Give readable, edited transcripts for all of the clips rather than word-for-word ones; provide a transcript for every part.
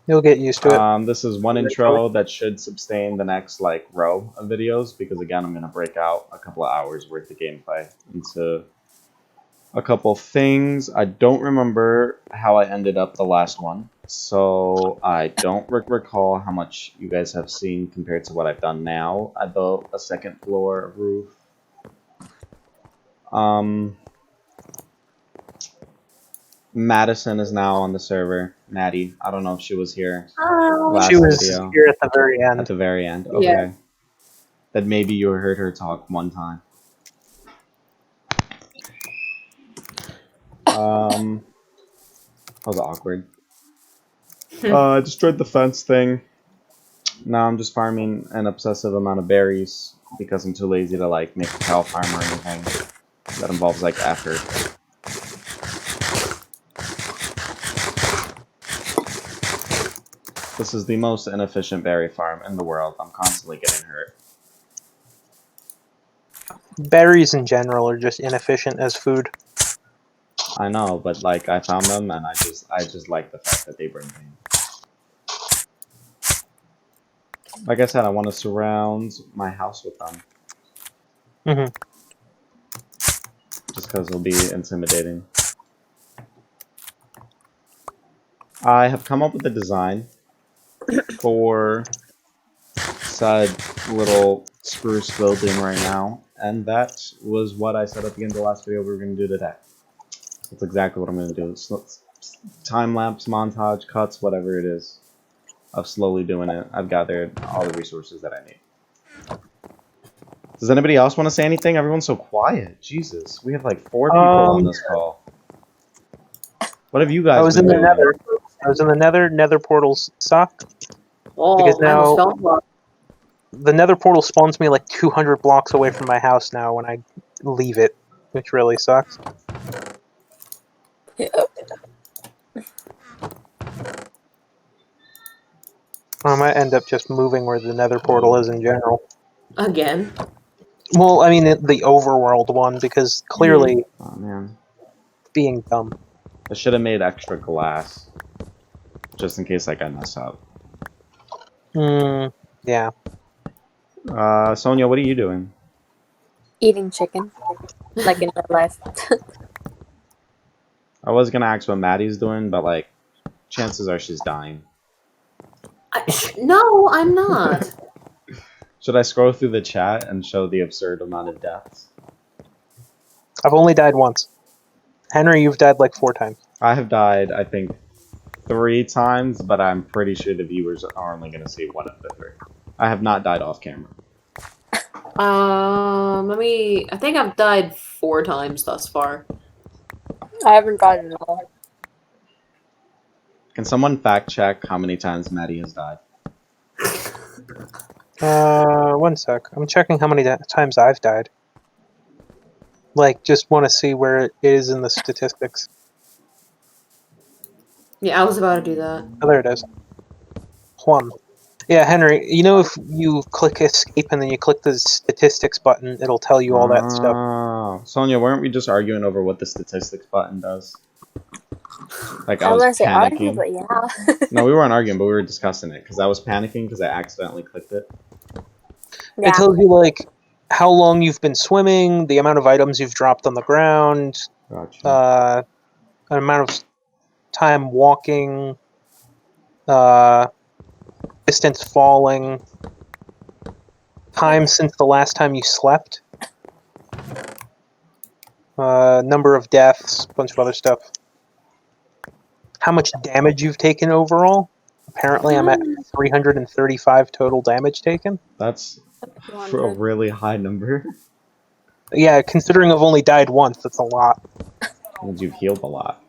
You'll get used to it. This is one intro that should sustain the next like row of videos because again I'm gonna break out a couple of hours worth of gameplay into a couple things. I don't remember how I ended up the last one, so I don't recall how much you guys have seen compared to what I've done now. I built a second floor roof. Madison is now on the server. Maddie, I don't know if she was here last She was video. here at the very end. At the very end, okay. Yeah. That maybe you heard her talk one time. That was awkward. I destroyed the fence thing. Now I'm just farming an obsessive amount of berries because I'm too lazy to like make a cow farm or anything that involves like effort. This is the most inefficient berry farm in the world. I'm constantly getting hurt. Berries in general are just inefficient as food. I know, but like I found them and I just like the fact that they bring pain. Like I said, I want to surround my house with them. Just because it'll be intimidating. I have come up with a design for said little spruce building right now, and that was what I said at the end of the last video we were going to do today. That's exactly what I'm going to do. Time-lapse, montage, cuts, whatever it is, of slowly doing it. I've gathered all the resources that I need. Does anybody else want to say anything? Everyone's so quiet. Jesus, we have like 4 people on this call. What have you guys been doing? I was in the nether. Nether portals suck. Oh, because now now the nether portal spawns me like 200 blocks away from my house now when I leave it, which really sucks. I might end up just moving where the nether portal is in general. again. Well, I mean the overworld one, because clearly Oh man, being dumb. I should have made extra glass, just in case like I mess up. Yeah. Sonia, what are you doing? Eating chicken, like in real life. I was gonna ask what Maddie's doing, but like, chances are she's dying. No, I'm not. Should I scroll through the chat and show the absurd amount of deaths? I've only died once. Henry, you've died like 4 times. I have died, I think, 3 times, but I'm pretty sure the viewers are only gonna see 1 of the 3. I have not died off camera. I think I've died 4 times thus far. I haven't died at all. Can someone fact check how many times Maddie has died? 1 sec. I'm checking how many times I've died. Like, just want to see where it is in the statistics. Yeah, I was about to do that. Oh, there it is. 1. Yeah, Henry, you know if you click escape and then you click the statistics button, it'll tell you all that stuff. Oh, Sonia, weren't we just arguing over what the statistics button does? Like I I was was gonna say argue, panicking. but yeah. No, we weren't arguing, but we were discussing it because I was panicking because I accidentally clicked it. Yeah. It tells you, like, how long you've been swimming, the amount of items you've dropped on the ground, Gotcha. an amount of time walking, distance falling, time since the last time you slept, number of deaths, a bunch of other stuff. How much damage you've taken overall. Apparently I'm at 335 total damage taken. That's a really high number. Yeah, considering I've only died once, that's a lot. Means you've healed a lot.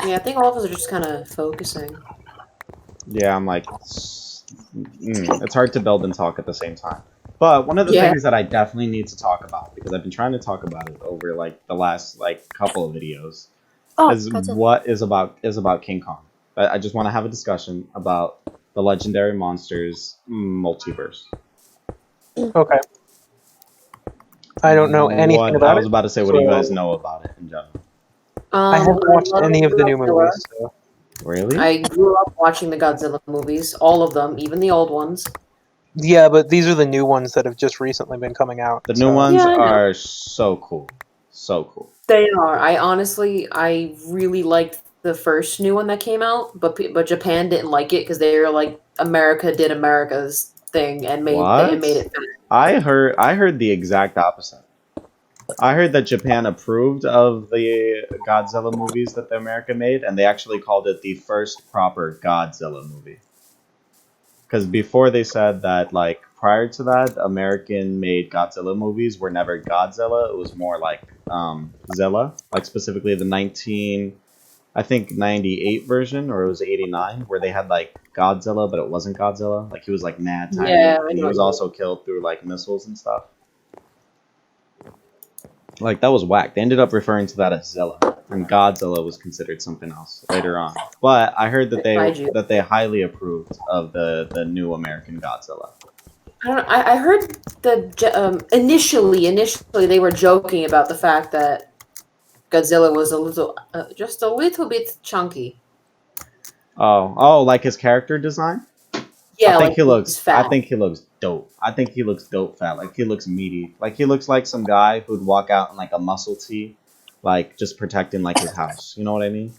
Yeah, I think all of us are just kind of focusing. Yeah, I'm like, it's hard to build and talk at the same time. But one of the things that I definitely need to talk about, because I've been trying to talk about it over like the last like couple of videos, is what is about King Kong. I just want to have a discussion about the Legendary Monsters Multiverse. Okay. I don't know anything I about was it. about to say, what do you guys so know about it in general? I haven't watched love any of the new Godzilla. movies. So. Really? I grew up watching the Godzilla movies, all of them, even the old ones. Yeah, but these are the new ones that have just recently been coming out. The new so. ones Yeah, I know. are so cool. So cool. They are. I really liked the first new one that came out, but Japan didn't like it because they were like, America did America's thing and made What? it. I heard the exact opposite. I heard that Japan approved of the Godzilla movies that the America made, and they actually called it the first proper Godzilla movie. Because before they said that, like, prior to that, American-made Godzilla movies were never Godzilla. It was more like Zilla, like specifically the 98 version, or it was 89, where they had like Godzilla, but it wasn't Godzilla. Like he was like mad tiny, Yeah, I and he know. was also killed through like missiles and stuff. Like that was whack. They ended up referring to that as Zilla, and Godzilla was considered something else later on. But I heard that Kaiju. they highly approved of the new American Godzilla. I don't know. I heard that initially they were joking about the fact that Godzilla was just a little bit chunky. Oh, like his character design? Yeah, I think like he looks. he's fat. I think he looks dope. I think he looks dope fat. Like he looks meaty. Like he looks like some guy who'd walk out in like a muscle tee, like just protecting like his house. You know what I mean?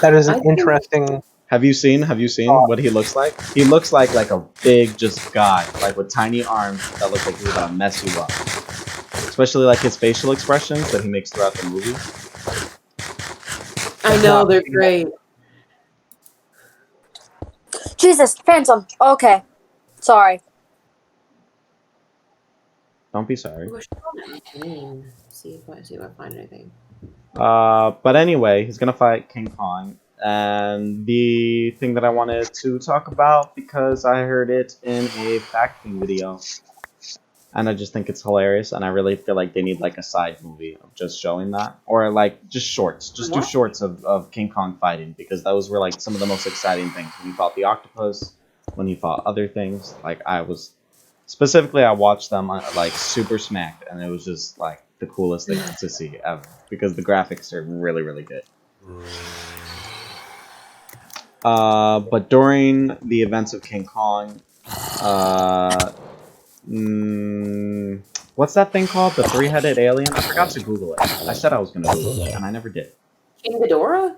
That is I an think- interesting. Have you seen what he looks like? He looks like a big just guy, like with tiny arms that look like he's about to mess you up. Especially like his facial expressions that he makes throughout the movie. I know they're great. Jesus, Phantom. Okay. Sorry. Don't be sorry. See if I find anything. But anyway, he's gonna fight King Kong. And the thing that I wanted to talk about, because I heard it in a facting video, and I just think it's hilarious, and I really feel like they need like a side movie of just showing that, or like just shorts, just do What? shorts of King Kong fighting, because those were like some of the most exciting things when he fought the octopus, when he fought other things. Like I watched them like super smacked, and it was just like the coolest thing to see ever, because the graphics are really, really good. But during the events of King Kong, what's that thing called? The three-headed alien? I forgot to Google it. I said I was going to Google it, and I never did. King Ghidorah?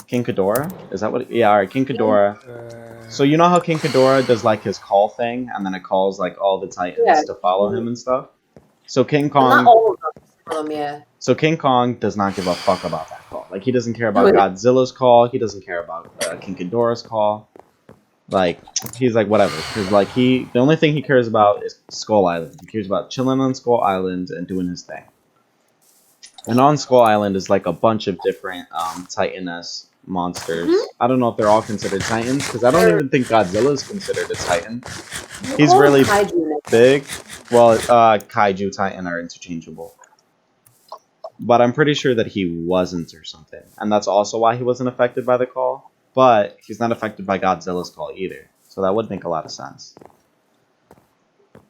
King Ghidorah? Is that what? Yeah, alright, King Ghidorah. So you know how King Ghidorah does like his call thing, and then it calls like all the Titans to follow him and stuff? So King Kong... Not all of them. Some of them, yeah. So King Kong does not give a fuck about that call. Like, he doesn't care about Godzilla's call. He doesn't care about King Ghidorah's call. Like, he's like, whatever. Because, like, the only thing he cares about is Skull Island. He cares about chilling on Skull Island and doing his thing. And on Skull Island is, like, a bunch of different Titan-esque monsters. I don't know if they're all considered Titans, because I don't even think Godzilla is considered a Titan. He's really big. Well, Kaiju, Titan are interchangeable. But I'm pretty sure that he wasn't or something. And that's also why he wasn't affected by the call. But he's not affected by Godzilla's call either. So that would make a lot of sense.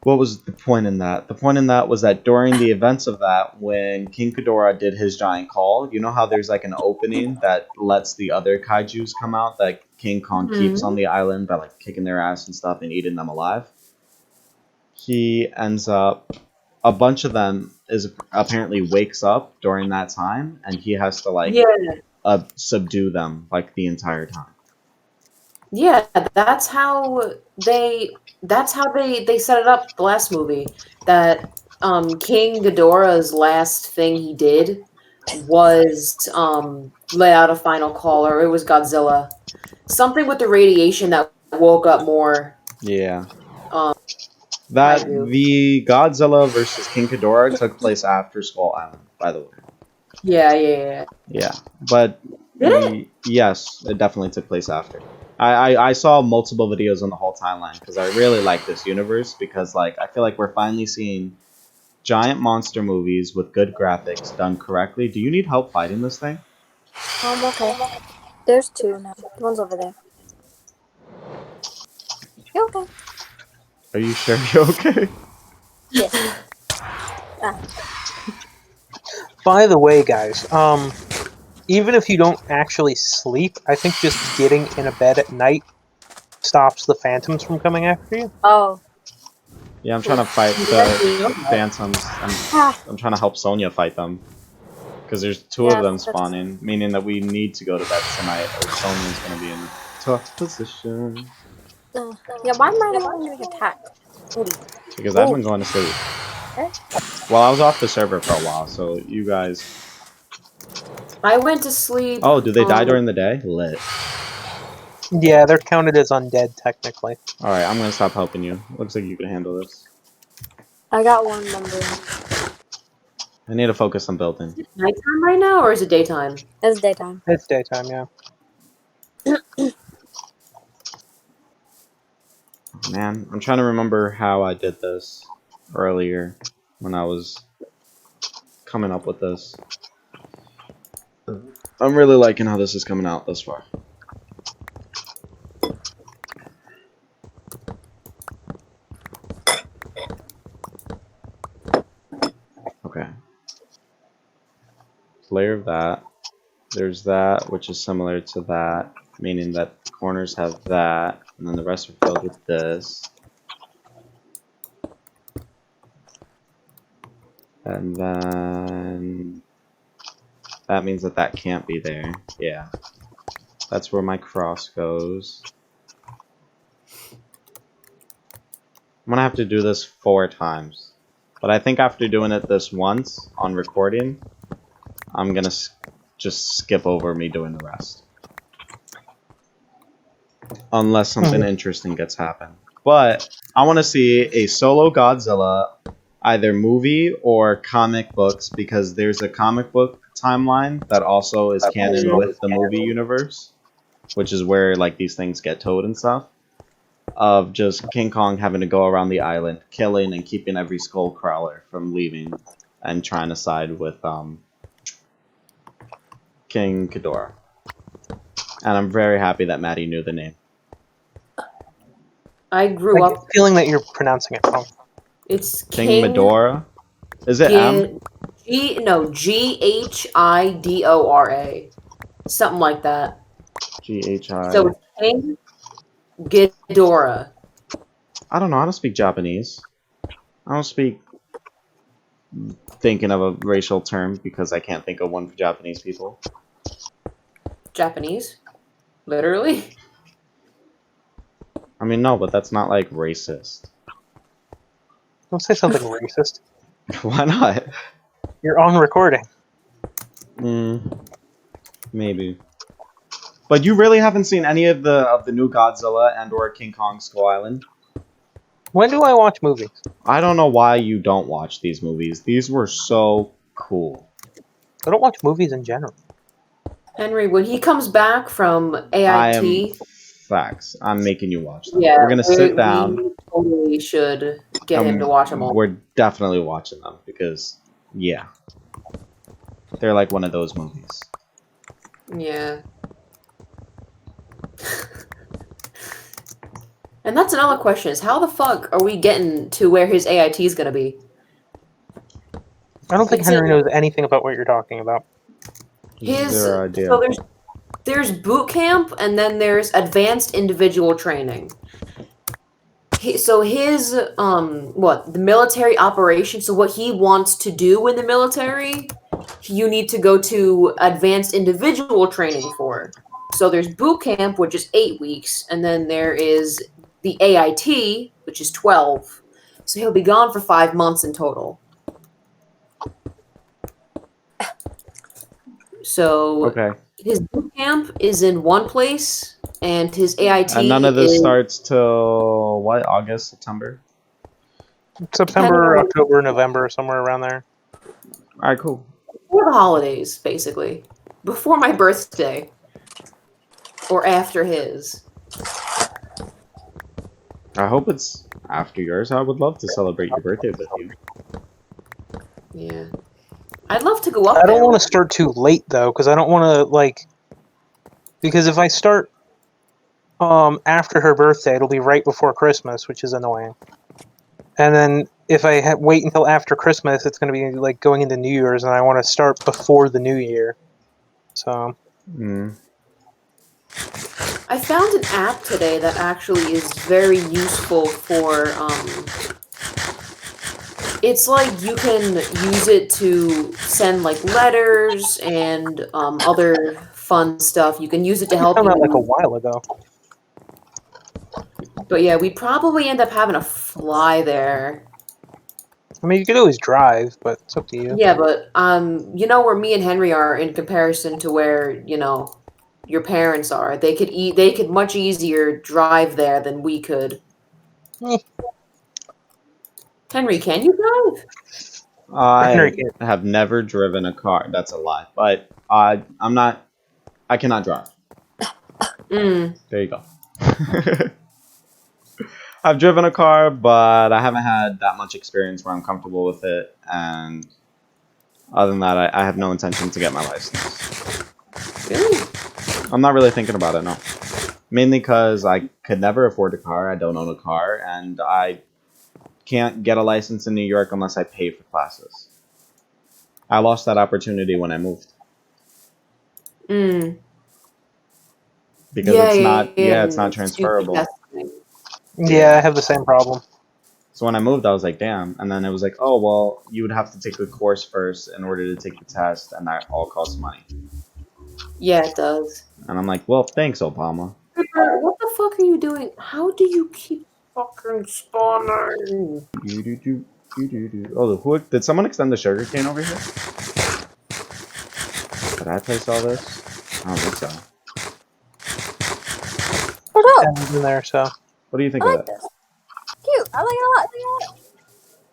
What was the point in that? The point in that was that during the events of that, when King Ghidorah did his giant call, you know how there's like an opening that lets the other kaijus come out that King Kong keeps on the island by like kicking their ass and stuff and eating them alive? He ends up... A bunch of them apparently wakes up during that time, and he has to like subdue them like the entire time. Yeah, that's how they set it up the last movie. That King Ghidorah's last thing he did was lay out a final call, or it was Godzilla. Something with the radiation that woke up more. Yeah. The Godzilla versus King Ghidorah took place after Skull Island, by the way. Yeah. Yeah, but yes, it definitely took place after. I saw multiple videos on the whole timeline because I really like this universe, because like I feel like we're finally seeing giant monster movies with good graphics done correctly. Do you need help fighting this thing? Okay. There's two now. The one's over there. You okay? Are you sure you're okay? Yes. By the way, guys, even if you don't actually sleep, I think just getting in a bed at night stops the phantoms from coming after you. Oh. Yeah, I'm trying to fight the phantoms. I'm trying to help Sonia fight them. Because there's two of them spawning, meaning that we need to go to bed tonight, or Sonia's going to be in a tough position. Yeah, why am I the one getting attacked? Because I've been going to sleep. Well, I was off the server for a while, so you guys... I went to sleep. Oh, do they die during the day? Lit. Yeah, they're counted as undead, technically. Alright, I'm going to stop helping you. Looks like you can handle this. I got one number. I need to focus on building. Is it nighttime right now, or is it daytime? It's daytime. It's daytime, yeah. Man, I'm trying to remember how I did this earlier when I was coming up with this. I'm really liking how this is coming out thus far. Okay. Layer of that. There's that, which is similar to that, meaning that the corners have that, and then the rest are filled with this. And then that means that that can't be there. Yeah. That's where my cross goes. I'm gonna have to do this 4 times. But I think after doing it this once on recording, I'm gonna just skip over me doing the rest. Unless something interesting gets happen. But I want to see a solo Godzilla, either movie or comic books, because there's a comic book timeline that also is canon with the movie universe, which is where like these things get towed and stuff. Of just King Kong having to go around the island, killing and keeping every skull crawler from leaving and trying to side with King Ghidorah. And I'm very happy that Maddie knew the name. I grew I get up. the feeling that you're pronouncing it wrong. It's King King Ghidorah? Is it M? Ghidorah. Something like that. G-H-I... So it's King Ghidorah. I don't know. I don't speak Japanese. I don't speak thinking of a racial term because I can't think of one for Japanese people. Japanese? Literally? I mean, no, but that's not like racist. Don't say something racist. Why not? You're on recording. Maybe. But you really haven't seen any of the new Godzilla and or King Kong Skull Island? When do I watch movies? I don't know why you don't watch these movies. These were so cool. I don't watch movies in general. Henry, when he comes back from AIT... Facts. I'm making you watch them. Yeah, We're going to sit down. We totally should get him to watch them all. We're definitely watching them because, yeah. They're like one of those movies. Yeah. And that's another question, is how the fuck are we getting to where his AIT is going to be? I don't think Henry knows anything about what you're talking about. Zero idea. So there's boot camp, and then there's advanced individual training. So his, the military operation, so what he wants to do in the military, you need to go to advanced individual training for. So there's boot camp, which is 8 weeks, and then there is the AIT, which is 12. So he'll be gone for 5 months in total. So Okay. his boot camp is in one place, and his AIT And none of this starts till, what, August, September? September, October, November, somewhere around there. Alright, cool. Before the holidays, basically. Before my birthday. Or after his. I hope it's after yours. I would love to celebrate your birthday with you. Yeah. I'd love to go up I there. don't want to start too late, though, because I don't want to, Because if I start after her birthday, it'll be right before Christmas, which is annoying. And then if I wait until after Christmas, it's going to be like going into New Year's, and I want to start before the New Year. So. I found an app today that actually is very useful for, it's like you can use it to send like letters and other fun stuff. You can use it to I help found you. that like a while ago. But yeah, we'd probably end up having to fly there. I mean, you could always drive, but it's up to you. Yeah, but you know where me and Henry are in comparison to where, you know, your parents are. They could much easier drive there than we could. Eh. Henry, can you drive? I have never driven a car. That's a lie. But I cannot drive. Mm. There you go. I've driven a car, but I haven't had that much experience where I'm comfortable with it. And other than that, I have no intention to get my license. Really? I'm not really thinking about it, no. Mainly because I could never afford a car. I don't own a car. And I can't get a license in New York unless I pay for classes. I lost that opportunity when I moved. Mm. Because it's not transferable. Yeah, I have the same problem. So when I moved, I was like, damn. And then it was like, oh, well, you would have to take the course first in order to take the test, and that all costs money. Yeah, it does. And I'm like, well, thanks, Obama. What the fuck are you doing? How do you keep fucking spawning? Oh, did someone extend the sugar cane over here? Did I place all this? I don't think so. What up? In there, so. What do you think I of like that? this. Cute. I like it a lot.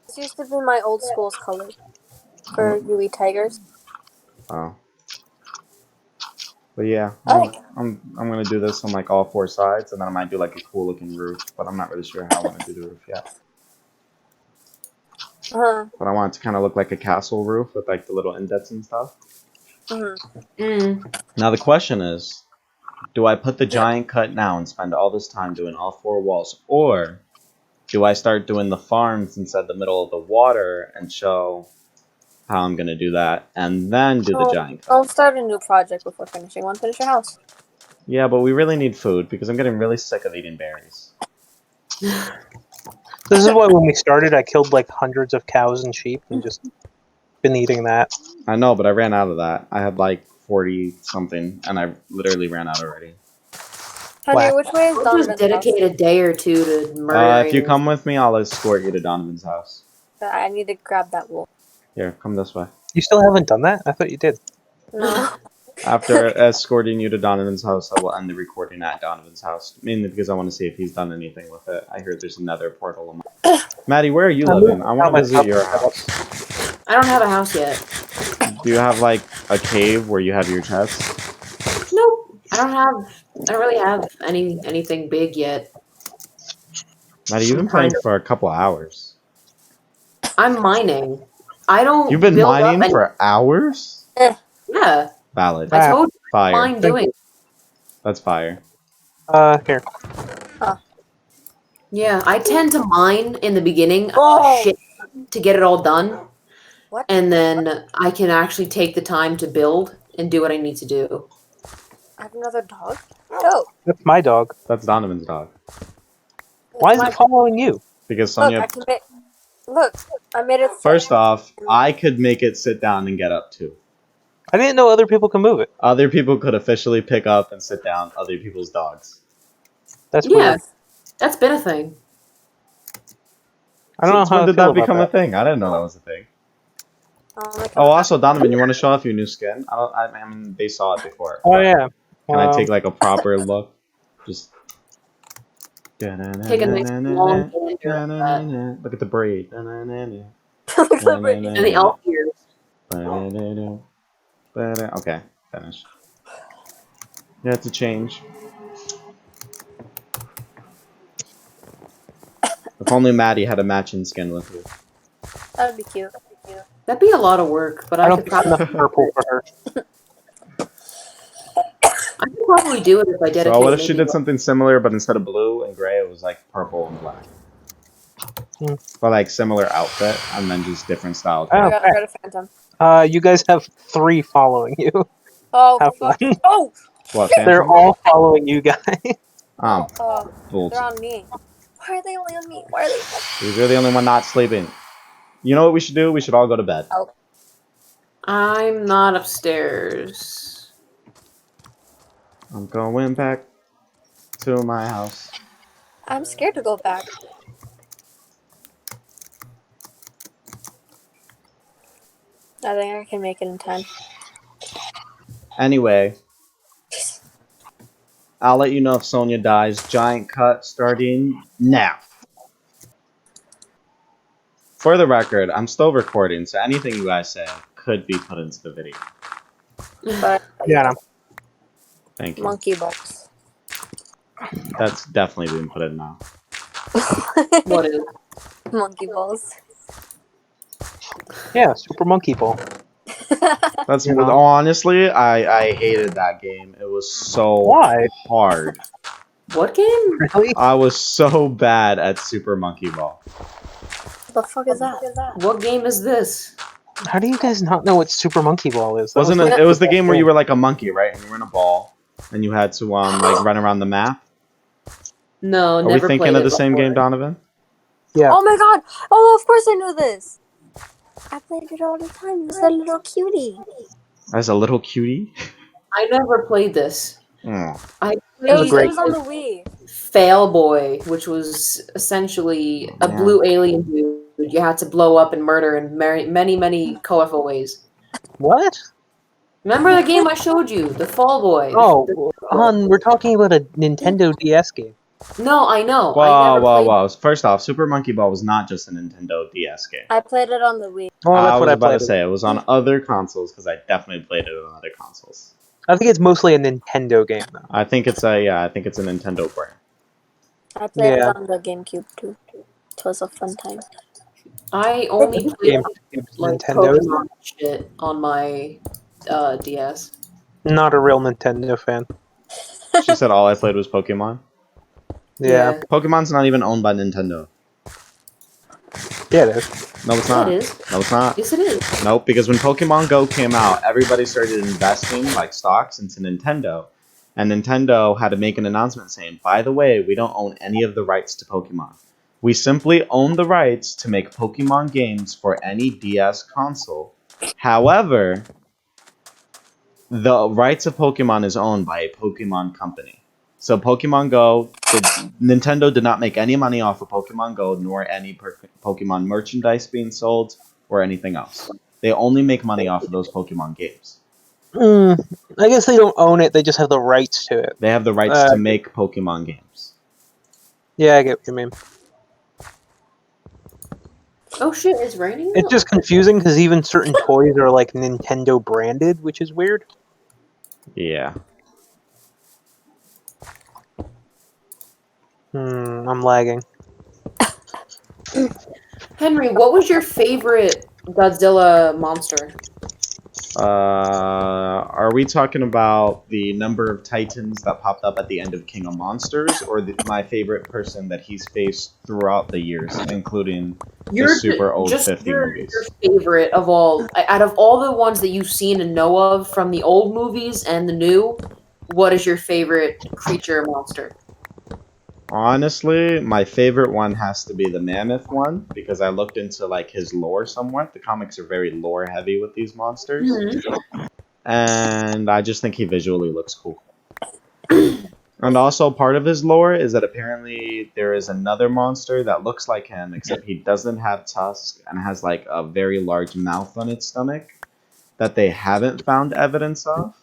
This used to be my old school's colors for UE Tigers. Oh. But yeah, I like it. I'm gonna do this on like all four sides, and then I might do like a cool looking roof, but I'm not really sure how I want to do the roof yet. But I want it to kind of look like a castle roof with like the little indents and stuff. Now the question is, do I put the giant cut now and spend all this time doing all four walls, or do I start doing the farms inside the middle of the water and show how I'm gonna do that, and then do the giant cut? I'll start a new project before finishing one. Finish your house. Yeah, but we really need food because I'm getting really sick of eating berries. This is why when we started, I killed like hundreds of cows and sheep and just been eating that. I know, but I ran out of that. I had like 40 something, and I literally ran out already. Henry, Wow. which way is I'll Donovan's just dedicate house? a day or two to murdering. If you come with me, I'll escort you to Donovan's house. I need to grab that wool. Here, come this way. You still haven't done that? I thought you did. No. After escorting you to Donovan's house, I will end the recording at Donovan's house. Mainly because I want to see if he's done anything with it. I hear there's another portal. Maddie, where are you living? I want to visit your house. I don't have a house yet. Do you have like a cave where you have your chest? Nope. I don't really have anything big yet. Maddie, you've been playing for a couple hours. I'm mining. I don't. You've been build mining up for hours? Yeah. Valid. I told you Fire. mine doing. That's fire. Here. Yeah, I tend to mine in the beginning Oh. shit to get it all done. What? And then I can actually take the time to build and do what I need to do. I have another dog? No. That's my dog. That's Donovan's dog. Why is it following you? Because Look, Sonia... I made it. First off, I could make it sit down and get up too. I didn't know other people can move it. Other people could officially pick up and sit down other people's dogs. That's Yeah, weird. that's been a thing. I don't know how When I did feel that about become that. a thing? I didn't know that was a thing. Oh, Oh, also, Donovan, you want to show off your new skin? I mean, they saw it before. Oh yeah. Can I take like a proper look? Just... Take a nice long gander at that. Look at the braid. And the elf ears. Okay, finished. Yeah, it's a change. If only Maddie had a matching skin with you. That'd be cute. That'd be a lot of work, but I I don't could think probably. enough purple for her. I could could probably do it if I dedicate. So what if she maybe did something similar, but instead of blue and gray, it was like purple and black? Hmm. But like similar outfit, and then just different style. Oh, I got a phantom. You guys have 3 following you. Oh, Have fuck. fun. Oh, What, They're phantom? all following you guys. Oh, they're on me. Why are they only on me? Why are they? because you're the only one not sleeping. You know what we should do? We should all go to bed. I'm not upstairs. I'm going back to my house. I'm scared to go back. I think I can make it in 10. Anyway, I'll let you know if Sonia dies. Giant cut starting now. For the record, I'm still recording, so anything you guys say could be put into the video. But Yeah. Thank you. monkey balls. That's definitely being put in now. What is? Monkey balls. Yeah, Super Monkey Ball. That's You know? honestly, I hated that game. It was so Why? hard. What game? Really? I was so bad at Super Monkey Ball. The fuck is that? What game is this? How do you guys not know what Super Monkey Ball is? That Wasn't was it? like It was the game where you game. were like a monkey, right? And you were in a ball, and you had to like run around the map. No, Are we never thinking played of the it same before. game, Donovan? Yeah. Oh my god! Oh, of course I knew this! I played it all the time. It's a little cutie. As a little cutie. I never played this. Mm. I It played great was on the Wii. Fail Boy, which was essentially a Yeah. blue alien dude you had to blow up and murder in many colorful ways. What? Remember the game I showed you, the Fall Boy? Oh, we're talking about a Nintendo DS game. No, I know. I Whoa, never whoa, played. whoa! First off, Super Monkey Ball was not just a Nintendo DS game. I played it on the Wii. Well, that's I what was I about played. to say it was on other consoles because I definitely played it on other consoles. I think it's mostly a Nintendo game, though. I think it's a Nintendo brand. I played Yeah. it on the GameCube too. It was a fun time. I only played GameCube's like Nintendo. Pokemon shit on my DS. Not a real Nintendo fan. She said all I played was Pokemon. Yeah. Pokemon's not even owned by Nintendo. Yeah, it is. No, it's Yeah, not. it is. No, it's not. Yes, it is. Nope, because when Pokemon Go came out, everybody started investing like stocks into Nintendo. And Nintendo had to make an announcement saying, by the way, we don't own any of the rights to Pokemon. We simply own the rights to make Pokemon games for any DS console. However, the rights of Pokemon is owned by a Pokemon company. So Pokemon Go, Nintendo did not make any money off of Pokemon Go, nor any Pokemon merchandise being sold, or anything else. They only make money off of those Pokemon games. I guess they don't own it, they just have the rights to it. They have the rights to make Pokemon games. Yeah, I get what you mean. Oh shit, it's raining? It's just confusing because even certain toys are like Nintendo branded, which is weird. Yeah. I'm lagging. Henry, what was your favorite Godzilla monster? Are we talking about the number of Titans that popped up at the end of King of Monsters, or my favorite person that he's faced throughout the years, including the super old 50 movies? Your favorite of all, out of all the ones that you've seen and know of from the old movies and the new, what is your favorite creature or monster? Honestly, my favorite one has to be the Mammoth one, because I looked into like his lore somewhat. The comics are very lore heavy with these monsters. Mm-hmm. And I just think he visually looks cool. And also part of his lore is that apparently there is another monster that looks like him, except he doesn't have tusks and has like a very large mouth on its stomach that they haven't found evidence of.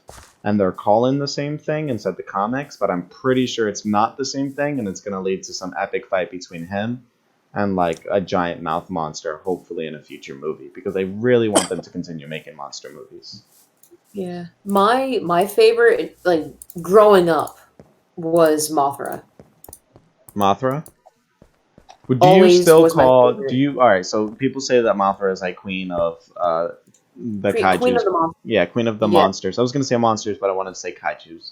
And they're calling the same thing inside the comics, but I'm pretty sure it's not the same thing, and it's going to lead to some epic fight between him and like a giant mouth monster, hopefully in a future movie, because I really want them to continue making monster movies. Yeah, my favorite, like growing up, was Mothra. Mothra? Do you Always still was my call? favorite. Do you? All right. So people say that Mothra is like queen of the kaijus. Queen of the Monsters. Yeah, queen of the Yeah. monsters. I was gonna say monsters, but I wanted to say kaijus.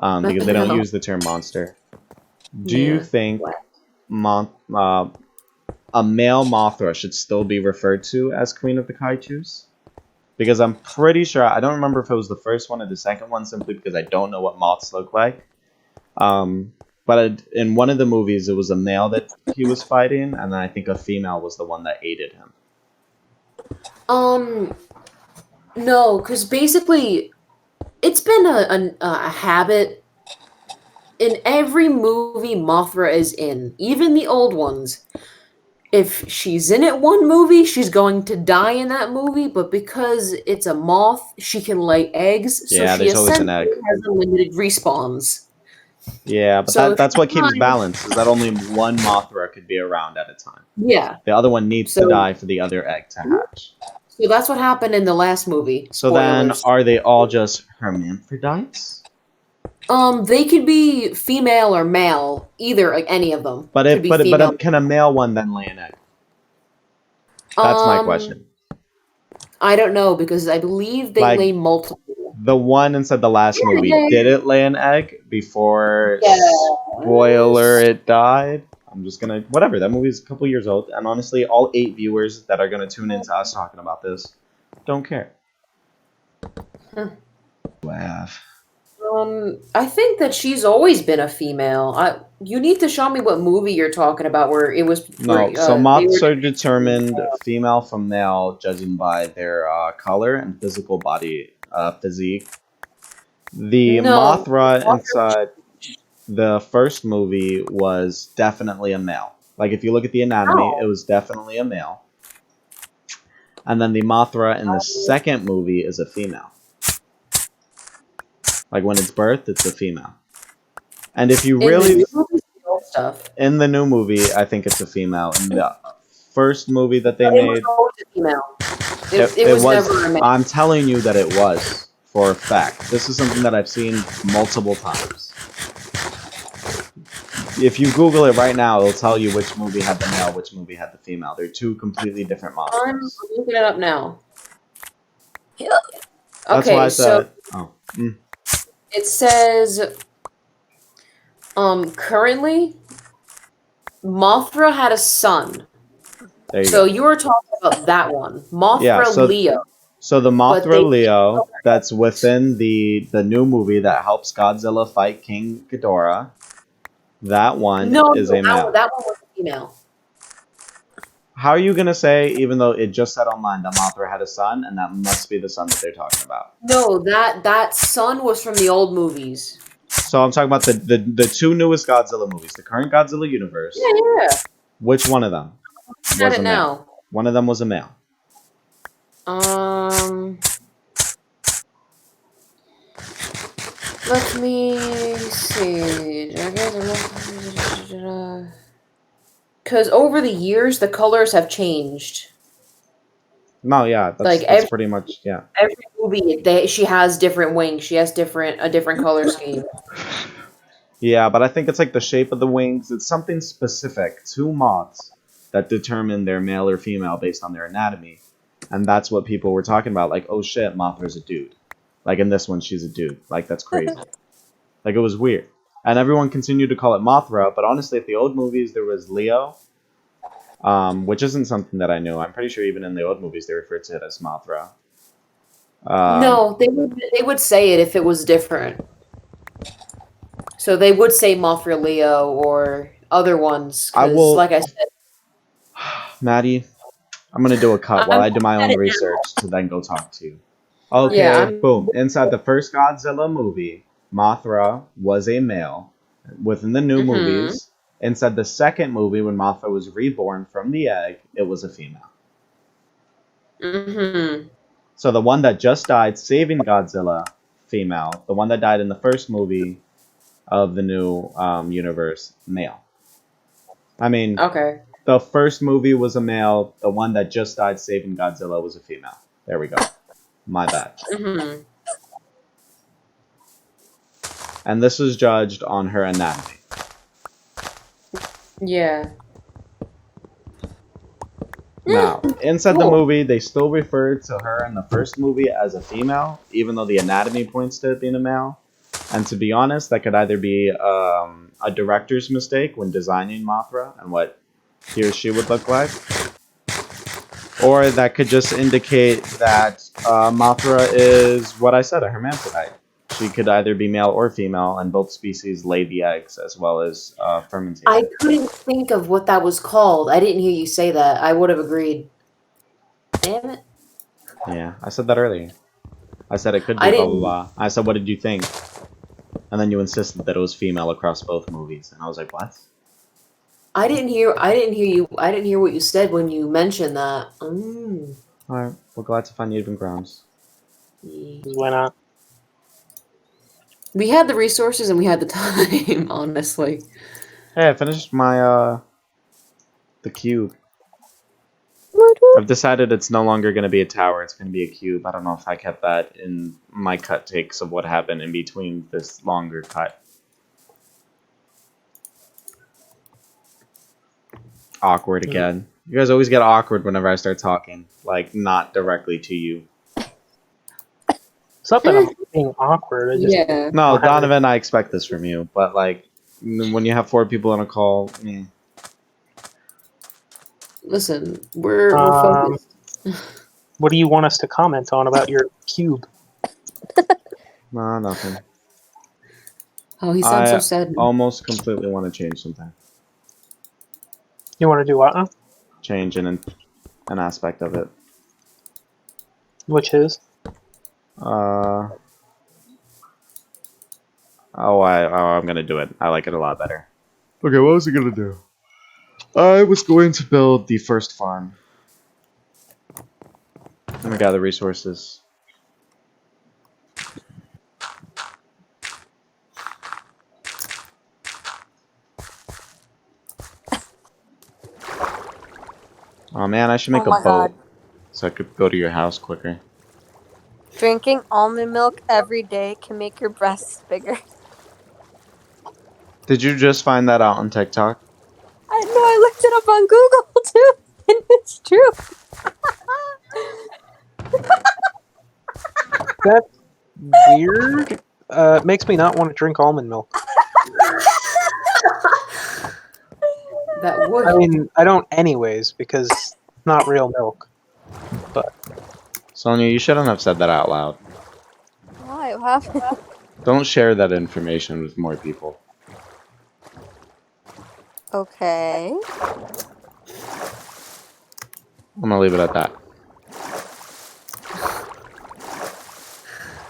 because they don't No. use the term monster. Do you Yeah. think a male Mothra should still be referred to as Queen of the Kaichus? Because I'm pretty sure, I don't remember if it was the first one or the second one, simply because I don't know what moths look like. But in one of the movies, it was a male that he was fighting, and then I think a female was the one that aided him. No, because basically, it's been a habit in every movie Mothra is in, even the old ones. If she's in it one movie, she's going to die in that movie, but because it's a moth, she can lay eggs, so Yeah, she there's always an essentially egg. has unlimited respawns. Yeah, but So that's what keeps sometimes- balance, is that only one Mothra could be around at a time. Yeah, The other one needs to So- die for the other egg to hatch. so that's what happened in the last movie. So then, Spoilers. are they all just hermaphrodites? They could be female or male, either, like any of them. But could be female. can a male one then lay an egg? That's my Um, question. I don't know because I believe they Like- lay multiple. The one inside the last Yeah, movie, yeah. did it lay an egg before Yeah. spoiler it died? I'm just gonna whatever. That movie's a couple years old, and honestly, all 8 viewers that are gonna tune into us talking about this don't care. Hmm. Do I have? I think that she's always been a female. You need to show me what movie you're talking about where it was. No, where, so they moths were- are determined female from male, judging by their color and physical body physique. The No. Mothra inside the first movie was definitely a male. Like, if you look at the anatomy, Oh. it was definitely a male. And then the Mothra in the second movie is a female. Like, when it's birthed, it's a female. And if you in really... the movies, the old stuff. In the new movie, I think it's a female. In the first movie that they It was made... always a female. It was never a male. I'm telling you that it was, for a fact. This is something that I've seen multiple times. If you Google it right now, it'll tell you which movie had the male, which movie had the female. They're two completely different I'm monsters. looking it up now. That's Okay, why I so said... Oh. Mm. it says, currently, Mothra had a son. There you So go. you were talking about that one, Mothra Yeah, so- Leo. So the But Mothra they- Leo, that's within the new movie that helps Godzilla fight King Ghidorah, that one No, is no, a male. that one was a female. How are you going to say, even though it just said online that Mothra had a son, and that must be the son that they're talking about? No, that son was from the old movies. So I'm talking about the two newest Godzilla movies, the current Godzilla universe. Yeah. Which one of them Got was it a male? now. One of them was a male. Let me see. Because over the years, the colors have changed. No, yeah, that's, Like, that's pretty much, yeah. Every movie, she has different wings. She has a different color scheme. Yeah, but I think it's like the shape of the wings. It's something specific to moths that determine their male or female based on their anatomy. And that's what people were talking about. Like, oh shit, Mothra's a dude. Like, in this one, she's a dude. Like, that's crazy. Like, it was weird. And everyone continued to call it Mothra, but honestly, at the old movies, there was Leo, which isn't something that I knew. I'm pretty sure even in the old movies, they referred to it as Mothra. No, they would say it if it was different. So they would say Mothra Leo or other ones. 'Cause, I will- like I said, Maddie, I'm going to do a cut while I do my I'm own at it research to then go talk to you. Okay, Yeah, I'm- boom. Inside the first Godzilla movie, Mothra was a male. Within the new Mhm. movies, inside the second movie, when Mothra was reborn from the egg, it was a female. mm-hmm. So the one that just died saving Godzilla, female. The one that died in the first movie of the new universe, male. I mean, Okay. the first movie was a male. The one that just died saving Godzilla was a female. There we go. My bad. Mm-hmm. And this is judged on her anatomy. Yeah. Now, inside the Cool. movie, they still referred to her in the first movie as a female, even though the anatomy points to it being a male. And to be honest, that could either be a director's mistake when designing Mothra and what he or she would look like, or that could just indicate that Mothra is what I said, a hermaphrodite. She could either be male or female, and both species lay the eggs as well as fermentate. I couldn't think of what that was called. I didn't hear you say that. I would have agreed. Damn it. Yeah, I said that earlier. I said it could be I blah didn't- blah blah. I said, what did you think? And then you insisted that it was female across both movies, and I was like, what? I didn't hear you. I didn't hear what you said when you mentioned that. Alright, we're glad to find even grounds. Why not? We had the resources and we had the time, honestly. Hey, I finished my the cube. Woot woot. I've decided it's no longer going to be a tower, it's going to be a cube. I don't know if I kept that in my cut takes of what happened in between this longer cut. Awkward again. You guys always get awkward whenever I start talking. Like, not directly to you. It's not that I'm being awkward. I just Yeah. No, Whatever. Donovan, I expect this from you. But, like, when you have 4 people on a call, Listen, we're focused. What do you want us to comment on about your cube? no, nothing. Oh, he sounds I so sad. almost completely want to change something. You want to do what? Huh? Change an aspect of it. Which is? I'm gonna do it. I like it a lot better. Okay, what was I gonna do? I was going to build the first farm. I'm gonna gather resources. Oh man, I should make Oh a my boat God. so I could go to your house quicker. Drinking almond milk every day can make your breasts bigger. Did you just find that out on TikTok? I know, I looked it up on Google too, and it's true. That's weird. It makes me not want to drink almond milk. That would. I mean, I don't anyways, because it's not real milk. Sonia, you shouldn't have said that out loud. Why? What happened? Don't share that information with more people. Okay. I'm gonna leave it at that.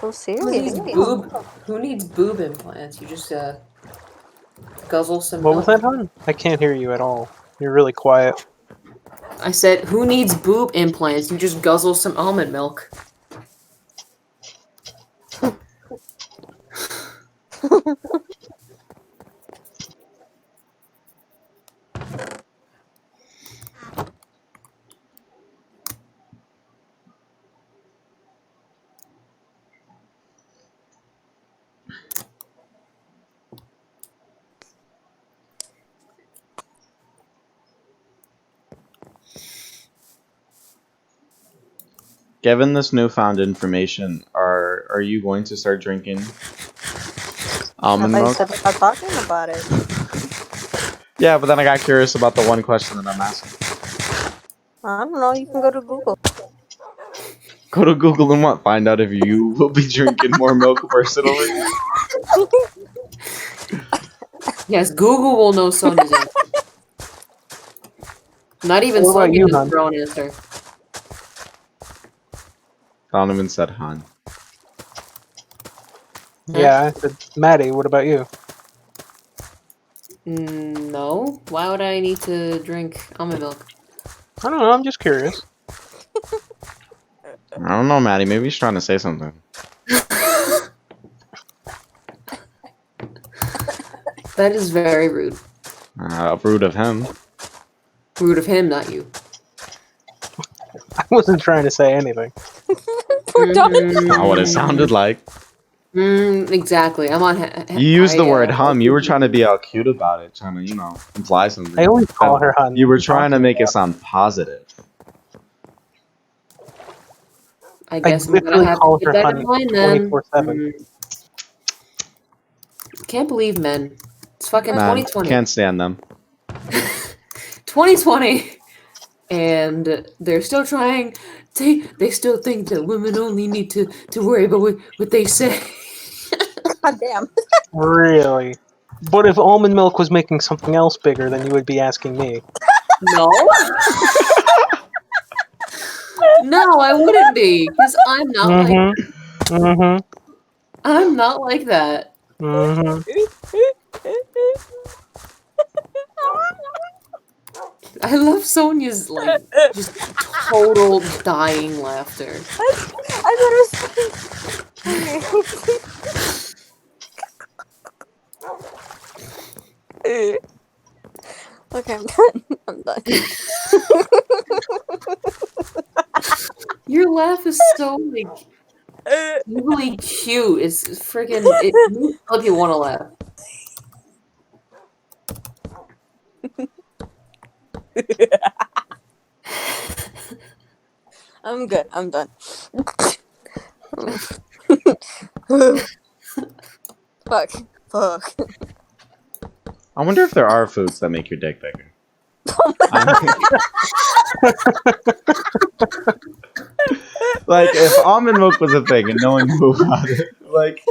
Oh, Who needs serious? Who needs boob implants? You just guzzle some What was milk. that, hon? I can't hear you at all. You're really quiet. I said, who needs boob implants? You just guzzle some almond milk. Given this newfound information, are you going to start drinking almond I milk? said about talking about it. Yeah, but then I got curious about the one question that I'm asking. I don't know. You can go to Google. Go to Google and what? Find out if you will be drinking more milk personally? Yes, Google will know Sonia's answer. Not even What about Sonia you, knows hon? her own answer. Donovan said, "Han." Yeah, I said, Maddie, what about you? No. Why would I need to drink almond milk? I don't know, I'm just curious. I don't know, Maddie. Maybe he's trying to say something. That is very rude. Rude of him. Rude of him, not you. I wasn't trying to say anything. We're done. Not what it sounded like. Exactly. I'm on. You used the word hum. You were trying to be all cute about it, trying to, imply something. I always call her hun. You were trying to make it sound positive. I guess I'm literally gonna have call to her keep that hun in mind then. 24/7. Can't believe men. It's fucking Man, 2020. can't stand them. 2020, and they're still trying. They still think that women only need to worry about what they say. God damn. Really? But if almond milk was making something else bigger, then you would be asking me. No. No, I wouldn't be, because I'm not like I'm not like that. I love Sonia's like just total dying laughter. I thought it was okay, I'm done. I'm done. Your laugh is so like really cute. It's freaking. It makes you want to laugh. I'm good. I'm done. Fuck. I wonder if there are foods that make your dick bigger. Like, if almond milk was a thing and no one knew about it, like,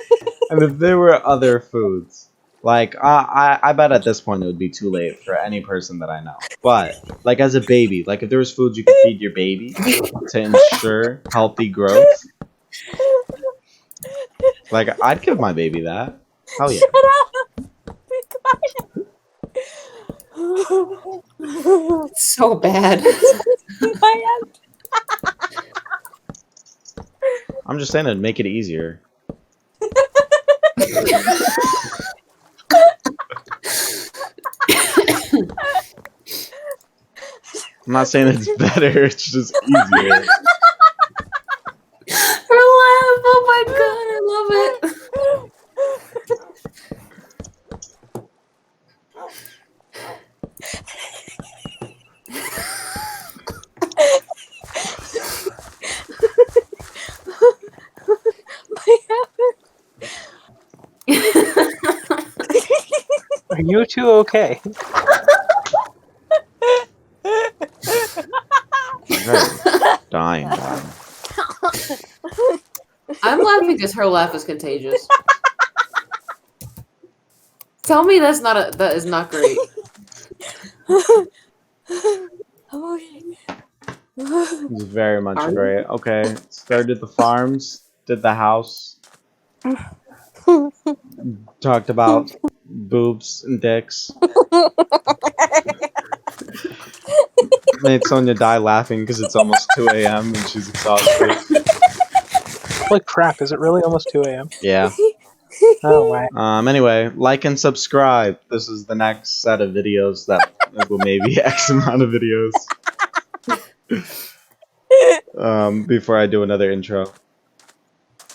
and if there were other foods, like, I bet at this point it would be too late for any person that I know. But, like, as a baby, like, if there was foods you could feed your baby to ensure healthy growth, like, I'd give my baby that. Hell yeah. Shut up. It's so bad. I'm just saying it'd make it easier. I'm not saying it's better, it's just easier. Her laugh, oh my god, I love it. Are you two okay? Dying. I'm laughing because her laugh is contagious. Tell me that is not great. It's very much great. Okay, started the farms, did the house, talked about boobs and dicks. Made Sonia die laughing because it's almost 2 a.m. and she's exhausted. Holy crap, is it really almost 2 a.m.? Yeah. Oh, wow. Anyway, like and subscribe. This is the next set of videos that will maybe X amount of videos. Before I do another intro.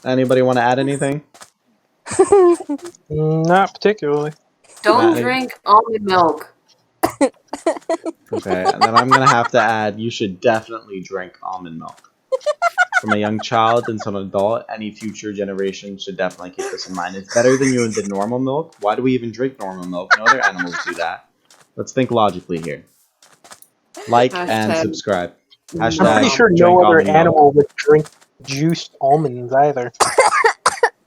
Anybody want to add anything? Not particularly. Don't Maddie? drink almond milk. Okay, and then I'm gonna have to add, you should definitely drink almond milk. From a young child until an adult, any future generation should definitely keep this in mind. It's better than the normal milk. Why do we even drink normal milk? No other animals do that. Let's think logically here. Like and Hashtag- subscribe. I'm pretty sure Drink no other almond milk. animal would drink juiced almonds either.